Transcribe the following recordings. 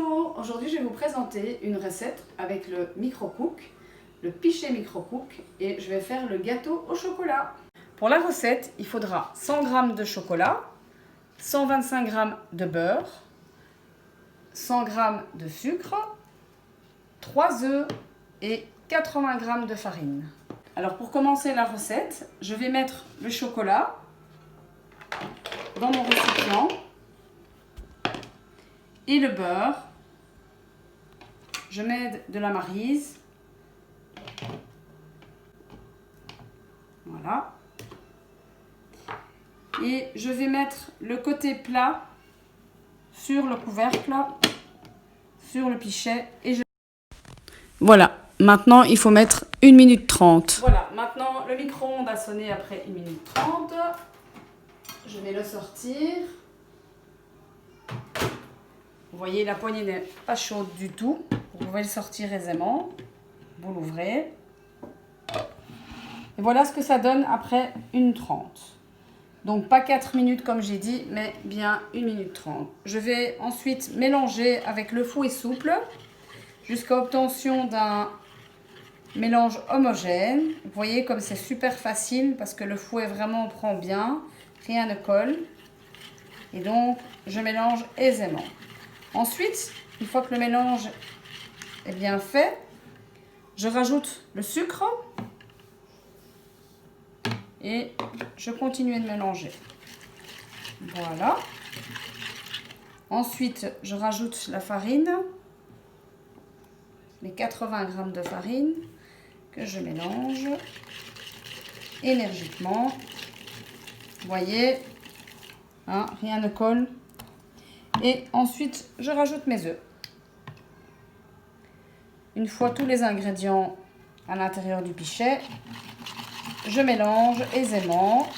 Bonjour, aujourd'hui je vais vous présenter une recette avec le micro-cook, le Pichet micro-cook, et je vais faire le gâteau au chocolat. Pour la recette, il faudra 100 g de chocolat, 125 g de beurre, 100 g de sucre, 3 œufs et 80 g de farine. Alors pour commencer la recette, je vais mettre le chocolat dans mon récipient et le beurre. Je mets de la maryse. Voilà. Et je vais mettre le côté plat sur le couvercle, sur le pichet. Voilà. Maintenant, il faut mettre 1 minute 30. Voilà. Maintenant, le micro-ondes a sonné après 1 minute 30. Je vais le sortir. Vous voyez, la poignée n'est pas chaude du tout. Vous pouvez le sortir aisément. Vous l'ouvrez. Et voilà ce que ça donne après 1 minute 30. Donc pas 4 minutes comme j'ai dit, mais bien 1 minute 30. Je vais ensuite mélanger avec le fouet souple jusqu'à obtention d'un mélange homogène. Vous voyez comme c'est super facile parce que le fouet vraiment prend bien, rien ne colle. Et donc je mélange aisément. Ensuite, une fois que le mélange est bien fait, je rajoute le sucre et je continue de mélanger. Voilà. Ensuite, je rajoute la farine, les 80 g de farine que je mélange énergiquement. Vous voyez, hein, rien ne colle. Et ensuite, je rajoute mes œufs. Une fois tous les ingrédients à l'intérieur du pichet, je mélange aisément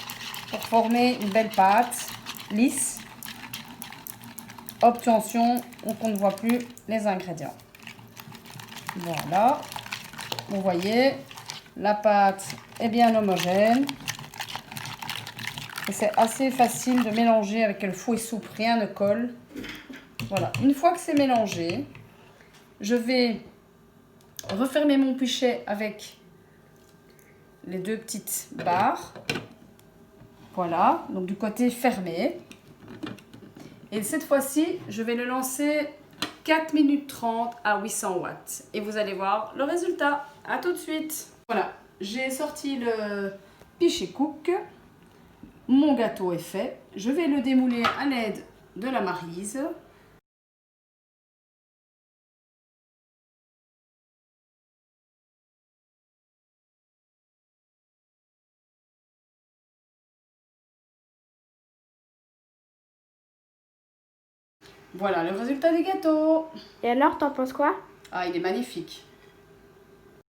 pour former une belle pâte lisse. Obtention, on ne voit plus les ingrédients. Voilà. Vous voyez, la pâte est bien homogène. Et c'est assez facile de mélanger avec le fouet souple, rien ne colle. Voilà, une fois que c'est mélangé, je vais refermer mon pichet avec les 2 petites barres. Voilà, donc du côté fermé. Et cette fois-ci, je vais le lancer 4 minutes 30 à 800 watts. Et vous allez voir le résultat. À tout de suite. Voilà, j'ai sorti le Pichet Cook. Mon gâteau est fait. Je vais le démouler à l'aide de la maryse. Voilà le résultat du gâteau. Et alors, t'en penses quoi? Ah, il est magnifique.